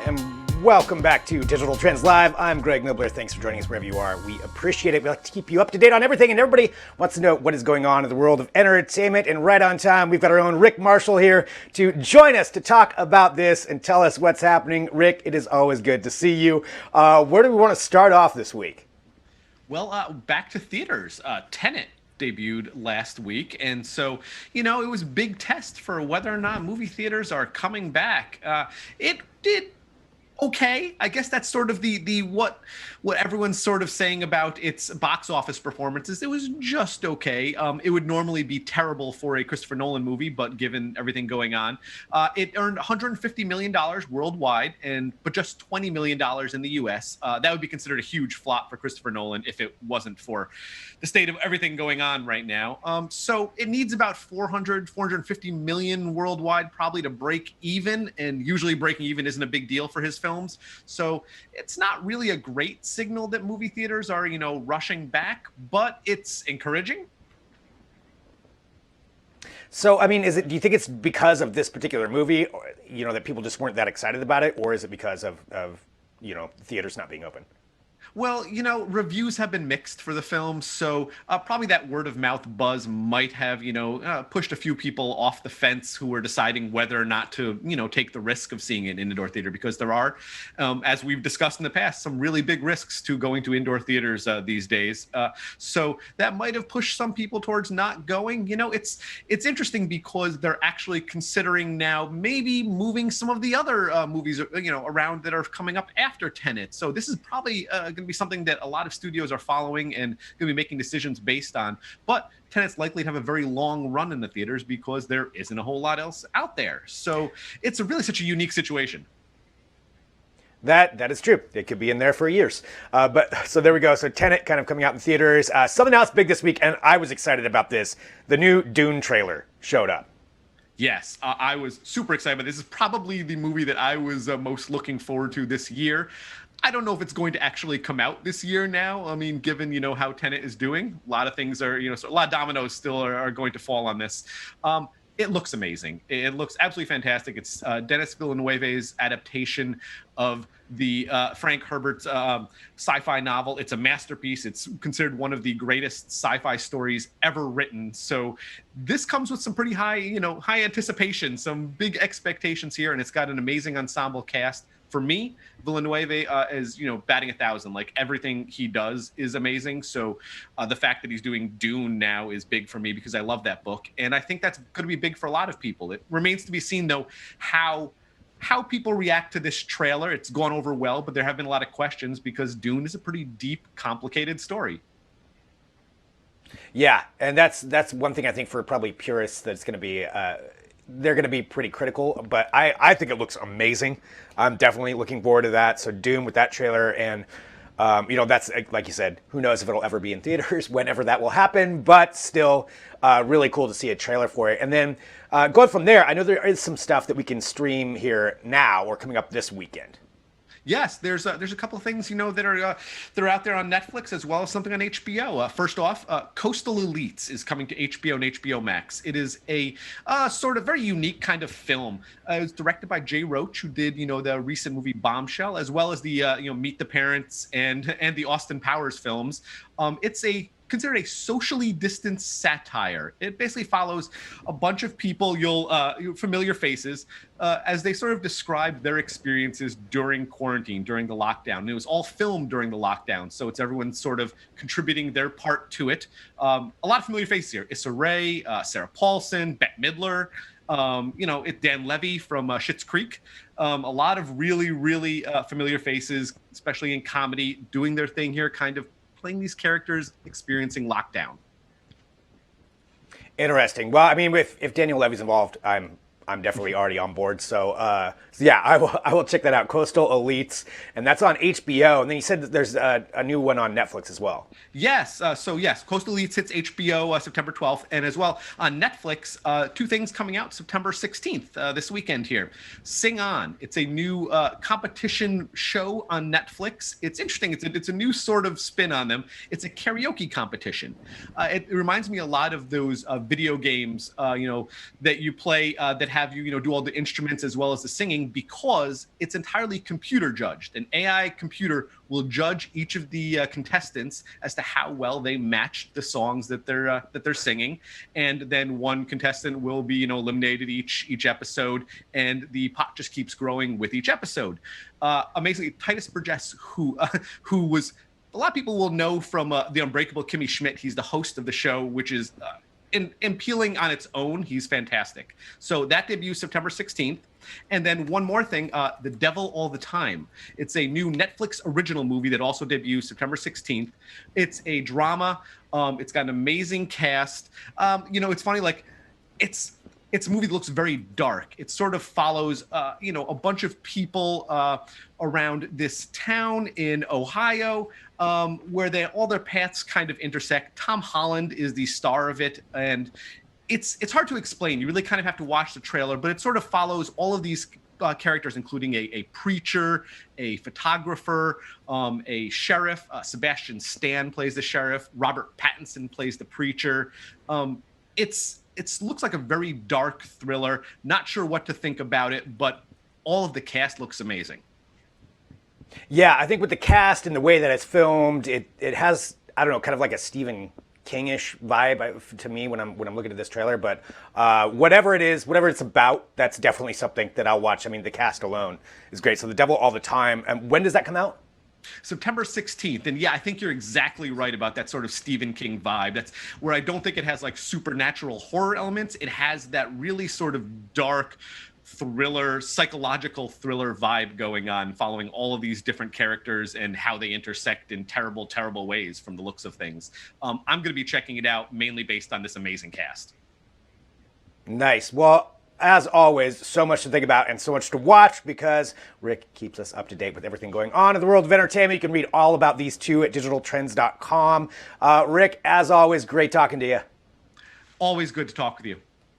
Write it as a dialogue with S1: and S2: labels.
S1: And welcome back to Digital Trends Live. I'm Greg Nibler. Thanks for joining us wherever you are. We appreciate it. We like to keep you up to date on everything, and everybody wants to know what is going on in the world of entertainment. And right on time, we've got our own Rick Marshall here to join us to talk about this and tell us what's happening. Rick, it is always good to see you. Where do we want to start off this week?
S2: Well, back to theaters. Tenet debuted last week, and so it was a big test for whether or not movie theaters are coming back. It did okay. I guess that's sort of the what everyone's sort of saying about its box office performances. It was just okay. It would normally be terrible for a Christopher Nolan movie, but given everything going on, it earned $150 million worldwide, but just $20 million in the U.S. That would be considered a huge flop for Christopher Nolan if it wasn't for the state of everything going on right now. So it needs about 450 million worldwide probably to break even, and usually breaking even isn't a big deal for his films. So it's not really a great signal that movie theaters are, rushing back, but it's encouraging.
S1: So, I mean, do you think it's because of this particular movie, or, that people just weren't that excited about it, or is it because of theaters not being open?
S2: Well, reviews have been mixed for the film, so probably that word of mouth buzz might have, pushed a few people off the fence who were deciding whether or not to, take the risk of seeing it in indoor theater, because there are, as we've discussed in the past, some really big risks to going to indoor theaters these days. So that might have pushed some people towards not going. It's interesting because they're actually considering now maybe moving some of the other movies, around that are coming up after Tenet. So this is probably going to be something that a lot of studios are following and going to be making decisions based on. But Tenet's likely to have a very long run in the theaters because there isn't a whole lot else out there. So it's really such a unique situation.
S1: That is true. It could be in there for years. But so there we go. So Tenet kind of coming out in theaters. Something else big this week, and I was excited about this. The new Dune trailer showed up.
S2: Yes, I was super excited. This is probably the movie that I was most looking forward to this year. I don't know if it's going to actually come out this year now. I mean, given, how Tenet is doing, a lot of things are, so a lot of dominoes still are going to fall on this. It looks amazing. It looks absolutely fantastic. It's Denis Villeneuve's adaptation of the Frank Herbert's sci-fi novel. It's a masterpiece. It's considered one of the greatest sci-fi stories ever written. So this comes with some pretty high, high anticipation, some big expectations here, and it's got an amazing ensemble cast. For me, Villeneuve is, batting 1,000. Like, everything he does is amazing. So the fact that he's doing Dune now is big for me because I love that book. And I think that's going to be big for a lot of people. It remains to be seen, though, how people react to this trailer. It's gone over well, but there have been a lot of questions because Dune is a pretty deep, complicated story.
S1: Yeah, and that's one thing I think for probably purists that it's going to be... they're going to be pretty critical, but I think it looks amazing. I'm definitely looking forward to that. So Dune with that trailer, and that's, like you said, who knows if it'll ever be in theaters, whenever that will happen, but still really cool to see a trailer for it. And then going from there, I know there is some stuff that we can stream here now or coming up this weekend.
S2: Yes, there's a couple of things that are out there on Netflix as well as something on HBO. First off, Coastal Elites is coming to HBO and HBO Max. It is a sort of very unique kind of film. It was directed by Jay Roach, who did the recent movie Bombshell, as well as the Meet the Parents and the Austin Powers films. It's considered a socially distanced satire. It basically follows a bunch of people, familiar faces, as they sort of describe their experiences during quarantine, during the lockdown. And it was all filmed during the lockdown, so it's everyone sort of contributing their part to it. A lot of familiar faces here: Issa Rae, Sarah Paulson, Bette Midler. Dan Levy from Schitt's Creek. A lot of really, really familiar faces, especially in comedy, doing their thing here, kind of playing these characters experiencing lockdown.
S1: Interesting. Well, I mean, if Daniel Levy's involved, I'm definitely already on board. So yeah, I will check that out. Coastal Elites, and that's on HBO. And then you said that there's a new one on Netflix as well.
S2: Yes. Yes, Coastal Elites hits HBO September 12th, and as well on Netflix, two things coming out September 16th this weekend here. Sing On. It's a new competition show on Netflix. It's interesting. It's a new sort of spin on them. It's a karaoke competition. It reminds me a lot of those video games, that you play that have you, do all the instruments as well as the singing, because it's entirely computer judged. An AI computer will judge each of the contestants as to how well they matched the songs that they're singing, and then one contestant will be, eliminated each episode, and the pot just keeps growing with each episode. Amazingly, Titus Burgess, who was, a lot of people will know from the Unbreakable Kimmy Schmidt. He's the host of the show, which is appealing on its own. He's fantastic. So that debuts September 16th. And then one more thing, The Devil All the Time. It's a new Netflix original movie that also debuts September 16th. It's a drama. It's got an amazing cast. It's funny, like, it's a movie that looks very dark. It sort of follows, a bunch of people around this town in Ohio, where all their paths kind of intersect. Tom Holland is the star of it, and it's hard to explain. You really kind of have to watch the trailer, but it sort of follows all of these characters, including a preacher, a photographer, a sheriff. Sebastian Stan plays the sheriff. Robert Pattinson plays the preacher. It looks like a very dark thriller. Not sure what to think about it, but all of the cast looks amazing.
S1: Yeah, I think with the cast and the way that it's filmed, it has, I don't know, kind of like a Stephen King-ish vibe to me when I'm looking at this trailer. But whatever it is, whatever it's about, that's definitely something that I'll watch. I mean, the cast alone is great. So The Devil All the Time. And when does that come out?
S2: September 16th. And yeah, I think you're exactly right about that sort of Stephen King vibe. That's where I don't think it has like supernatural horror elements. It has that really sort of dark thriller, psychological thriller vibe going on, following all of these different characters and how they intersect in terrible, terrible ways from the looks of things. I'm going to be checking it out mainly based on this amazing cast.
S1: Nice. Well, as always, so much to think about and so much to watch because Rick keeps us up to date with everything going on in the world of entertainment. You can read all about these two at digitaltrends.com. Rick, as always, great talking to you.
S2: Always good to talk with you.